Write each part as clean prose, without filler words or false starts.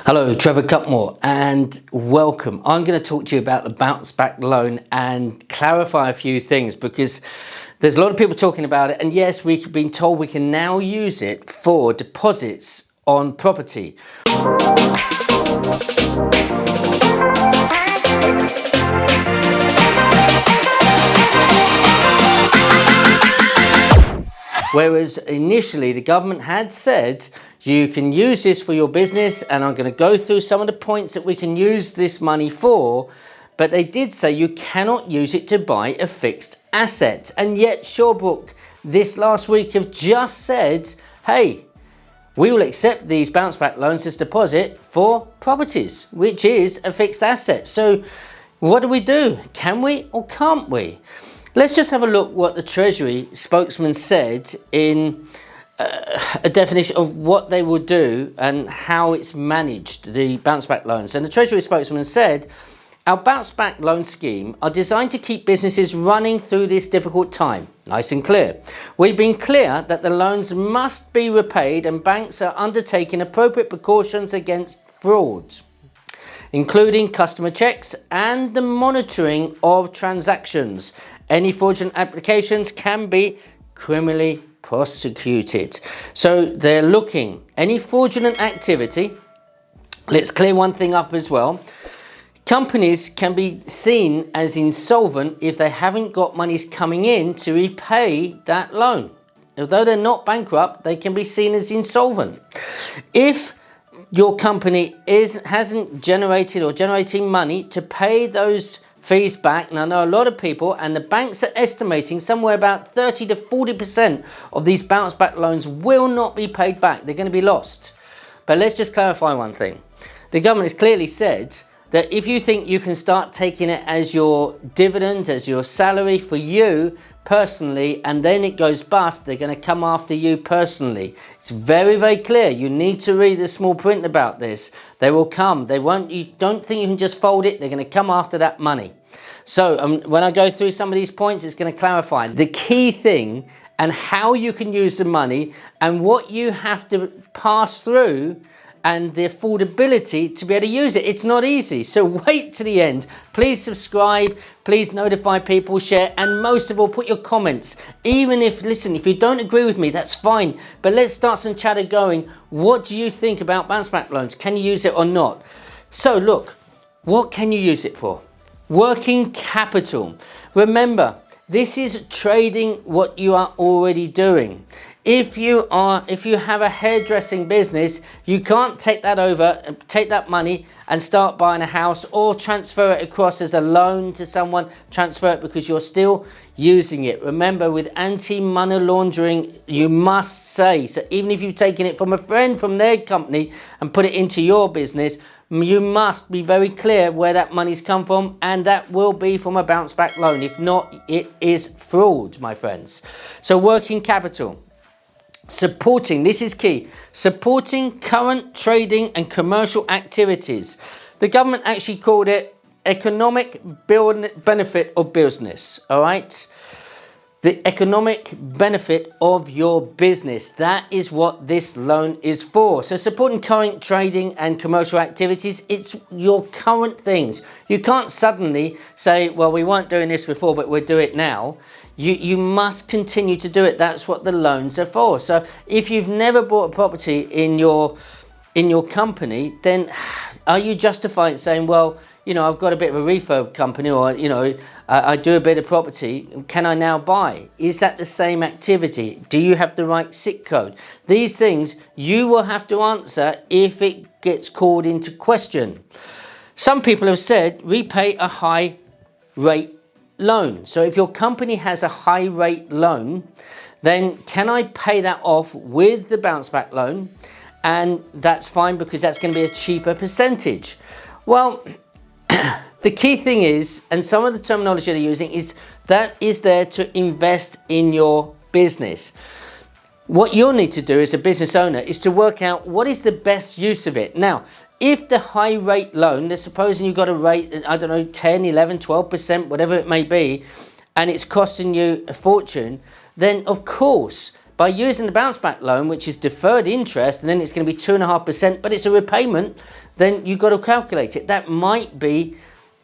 Hello, Trevor Cutmore, and welcome. I'm going to talk to you about the bounce back loan and clarify a few things because there's a lot of people talking about it. And yes, we've been told we can now use it for deposits on property. Whereas initially the government had said you can use this for your business, and I'm going to go through some of the points that we can use this money for, but they did say you cannot use it to buy a fixed asset. And yet Shawbrook this last week have just said, hey, we will accept these bounce back loans as deposit for properties, which is a fixed asset. So what do? Can we or can't we? Let's just have a look what the Treasury spokesman said in a definition of what they will do and how it's managed, the bounce back loans. And the Treasury spokesman said, our bounce back loan scheme are designed to keep businesses running through this difficult time. Nice and clear. We've been clear that the loans must be repaid and banks are undertaking appropriate precautions against frauds, including customer checks and the monitoring of transactions. Any fraudulent applications can be criminally prosecuted. So they're looking, any fraudulent activity, let's clear one thing up as well. Companies can be seen as insolvent if they haven't got monies coming in to repay that loan. Although they're not bankrupt, they can be seen as insolvent. If your company hasn't generated or generating money to pay those fees back, and I know a lot of people, and the banks are estimating somewhere about 30 to 40% of these bounce back loans will not be paid back. They're going to be lost. But let's just clarify one thing. The government has clearly said that if you think you can start taking it as your dividend, as your salary for you personally, and then it goes bust, they're going to come after you personally. It's very, very clear. You need to read the small print about this. They will come. They won't. You don't think you can just fold it. They're going to come after that money. So when I go through some of these points, it's going to clarify the key thing and how you can use the money and what you have to pass through and the affordability to be able to use it. It's not easy. So wait to the end. Please subscribe, please notify people, share, and most of all, put your comments. Even if, listen, if you don't agree with me, that's fine. But let's start some chatter going. What do you think about bounce back loans? Can you use it or not? So look, what can you use it for? Working capital. Remember, this is trading what you are already doing. If you have a hairdressing business, you can't take that money and start buying a house or transfer it across as a loan to someone, transfer it because you're still using it. Remember, with anti-money laundering, you must say, so even if you've taken it from a friend from their company and put it into your business, you must be very clear where that money's come from, and that will be from a bounce back loan. If not, it is fraud, my friends. So working capital. Supporting, this is key, supporting current trading and commercial activities. The government actually called it economic benefit of business, all right? The economic benefit of your business. That is what this loan is for. So supporting current trading and commercial activities, it's your current things. You can't suddenly say, well, we weren't doing this before, but we'll do it now. You must continue to do it. That's what the loans are for. So if you've never bought a property in your company, then are you justified saying, well, you know, I've got a bit of a refurb company, or, you know, I do a bit of property. Can I now buy? Is that the same activity? Do you have the right SIC code? These things you will have to answer if it gets called into question. Some people have said repay a high rate loan. So if your company has a high rate loan, then can I pay that off with the bounce back loan? And that's fine because that's going to be a cheaper percentage. Well, the key thing is, and some of the terminology they're using is that is there to invest in your business. What you'll need to do as a business owner is to work out what is the best use of it. Now, if the high rate loan, they're supposing you've got a rate, I don't know, 10, 11, 12%, whatever it may be, and it's costing you a fortune, then of course by using the bounce back loan, which is deferred interest, and then it's going to be 2.5%, but it's a repayment, then you've got to calculate it. That might be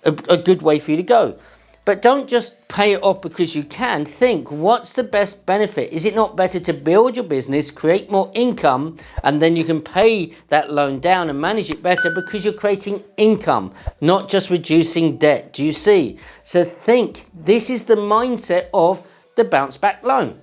a good way for you to go. But don't just pay it off because you can. Think, what's the best benefit? Is it not better to build your business, create more income, and then you can pay that loan down and manage it better because you're creating income, not just reducing debt? Do you see? So think, this is the mindset of the bounce back loan.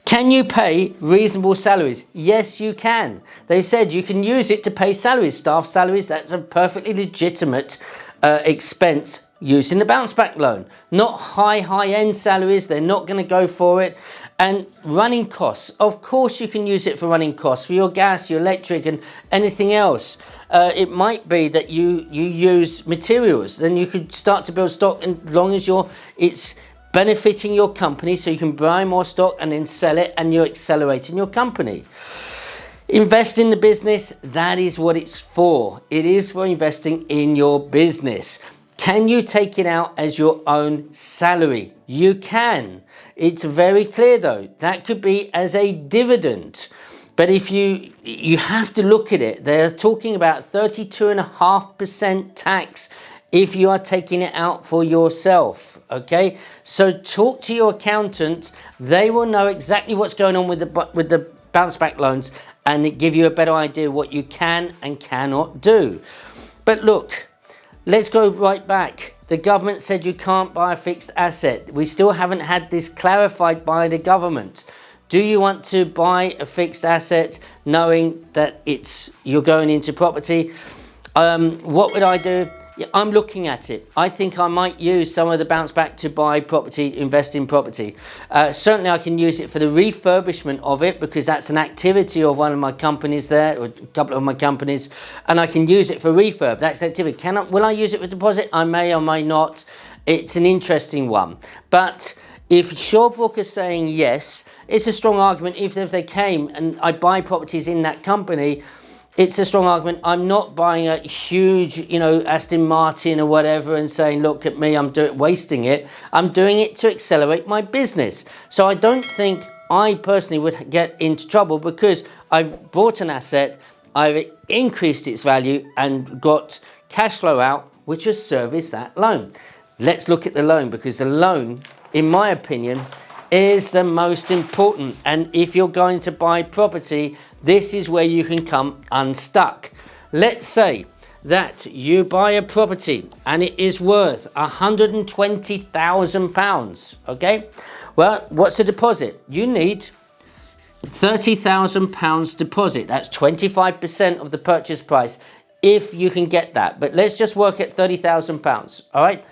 Can you pay reasonable salaries? Yes, you can. They've said you can use it to pay salaries, staff salaries. That's a perfectly legitimate expense using the bounce back loan. Not high-end salaries. They're not going to go for it. And running costs. Of course you can use it for running costs, for your gas, your electric, and anything else. It might be that you use materials. Then you could start to build stock as long as it's benefiting your company, so you can buy more stock and then sell it, and you're accelerating your company. Invest in the business. That is what it's for. It is for investing in your business. Can you take it out as your own salary? You can. It's very clear though. That could be as a dividend. But if you have to look at it, they're talking about 32.5% tax if you are taking it out for yourself. Okay, so talk to your accountant. They will know exactly what's going on with the bounce back loans, and give you a better idea what you can and cannot do. But look, let's go right back. The government said you can't buy a fixed asset. We still haven't had this clarified by the government. Do you want to buy a fixed asset knowing that you're going into property? What would I do? Yeah, I'm looking at it. I think I might use some of the bounce back to buy property, invest in property. Certainly I can use it for the refurbishment of it, because that's an activity of one of my companies there, or a couple of my companies, and I can use it for refurb. That's activity. Will I use it for deposit? I may or may not. It's an interesting one. But if Shawbrook is saying yes, it's a strong argument. Even if they came and I buy properties in that company, it's a strong argument. I'm not buying a huge, Aston Martin or whatever and saying, look at me, I'm wasting it. I'm doing it to accelerate my business. So I don't think I personally would get into trouble, because I've bought an asset, I've increased its value and got cash flow out, which has serviced that loan. Let's look at the loan, because the loan, in my opinion, is the most important. And if you're going to buy property, this is where you can come unstuck. Let's say that you buy a property and it is worth £120,000. Okay, well, what's the deposit? You need £30,000 deposit. That's 25% of the purchase price, if you can get that. But let's just work at £30,000. All right,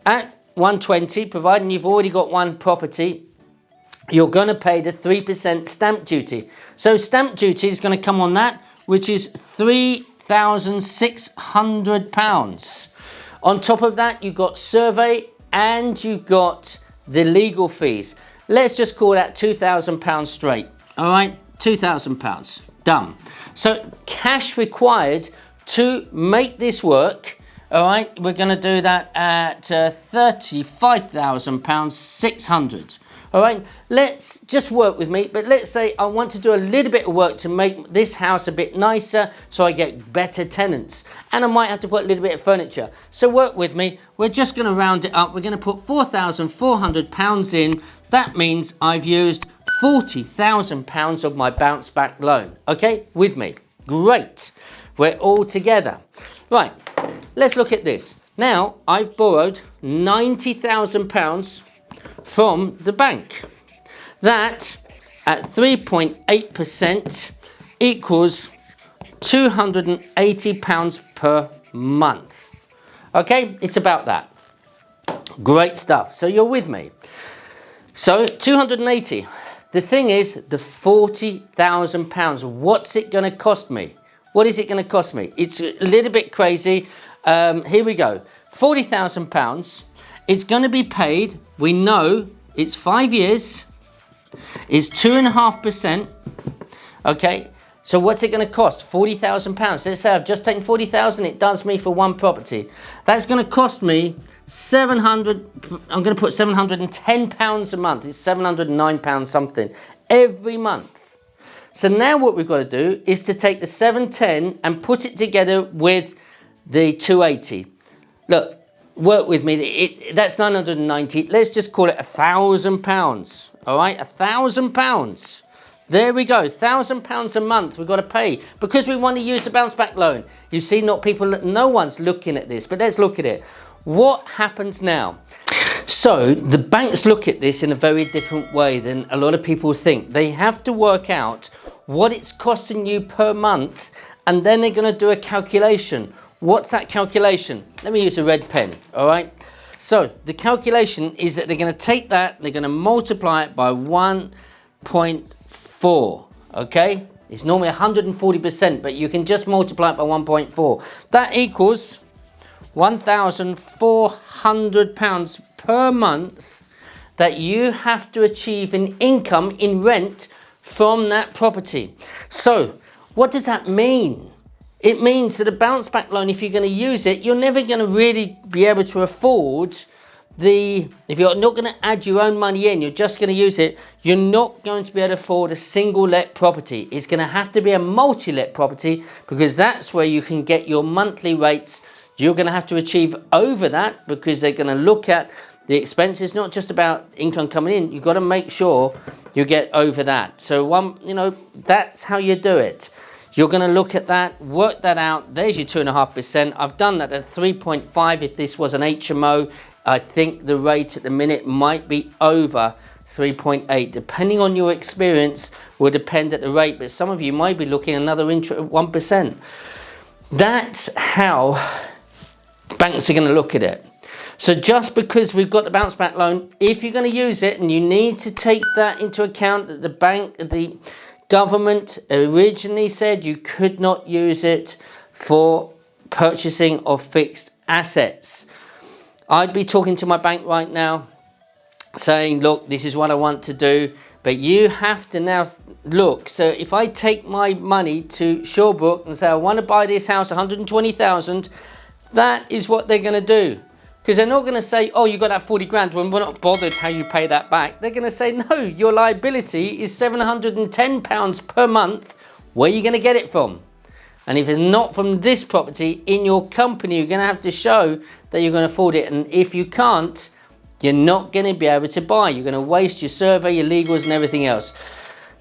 at 120, providing you've already got one property, you're going to pay the 3% stamp duty. So stamp duty is going to come on that, which is £3,600. On top of that, you've got survey and you've got the legal fees. Let's just call that £2,000 straight. All right, £2,000 done. So cash required to make this work. All right, we're going to do that at £35,600. All right, let's just work with me. But let's say I want to do a little bit of work to make this house a bit nicer so I get better tenants. And I might have to put a little bit of furniture. So work with me. We're just going to round it up. We're going to put £4,400 in. That means I've used £40,000 of my bounce back loan. Okay, with me. Great. We're all together. Right, let's look at this. Now, I've borrowed £90,000 from the bank. That, at 3.8%, equals £280 per month. Okay, it's about that. Great stuff. So you're with me. So 280. The thing is, the £40,000, what's it going to cost me? What is it going to cost me? It's a little bit crazy. Here we go. £40,000. It's going to be paid. We know it's 5 years. It's 2.5%. Okay. So what's it going to cost? £40,000. Let's say I've just taken 40,000. It does me for one property. That's going to cost me 700. I'm going to put £710 a month. It's £709 something every month. So now what we've got to do is to take the 710 and put it together with the 280. Look, work with me. That's 990. Let's just call it £1,000. All right, £1,000. There we go, £1,000 a month we've got to pay because we want to use the bounce back loan. You see, no one's looking at this, but let's look at it. What happens now? So the banks look at this in a very different way than a lot of people think. They have to work out what it's costing you per month, and then they're going to do a calculation. What's that calculation? Let me use a red pen, all right? So the calculation is that they're going to take that, they're going to multiply it by 1.4, okay? It's normally 140%, but you can just multiply it by 1.4. That equals £1,400 per month that you have to achieve in income, in rent from that property. So what does that mean? It means that a bounce back loan, if you're going to use it, you're never going to really be able to afford if you're not going to add your own money in, you're just going to use it, you're not going to be able to afford a single let property. It's going to have to be a multi-let property because that's where you can get your monthly rates. You're going to have to achieve over that because they're going to look at the expenses, not just about income coming in. You've got to make sure you get over that. So that's how you do it. You're going to look at that, work that out. There's your 2.5%. I've done that at 3.5. If this was an HMO, I think the rate at the minute might be over 3.8. Depending on your experience, will depend at the rate. But some of you might be looking at another interest at 1%. That's how banks are going to look at it. So just because we've got the bounce back loan, if you're going to use it, and you need to take that into account, that the government originally said you could not use it for purchasing of fixed assets. I'd be talking to my bank right now saying, look, this is what I want to do, but you have to now look. So if I take my money to Shawbrook and say, I want to buy this house, 120,000, that is what they're going to do. Because they're not going to say, oh, you got that 40 grand when we're not bothered how you pay that back. They're going to say, no, your liability is £710 per month. Where are you going to get it from? And if it's not from this property in your company, you're going to have to show that you're going to afford it. And if you can't, you're not going to be able to buy. You're going to waste your survey, your legals and everything else.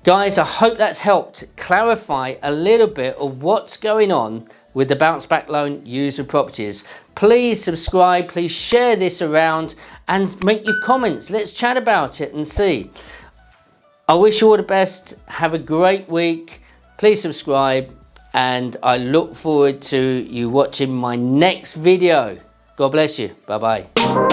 Guys, I hope that's helped clarify a little bit of what's going on with the bounce back loan used with properties. Please subscribe, please share this around and make your comments. Let's chat about it and see. I wish you all the best. Have a great week. Please subscribe and I look forward to you watching my next video. God bless you. Bye-bye.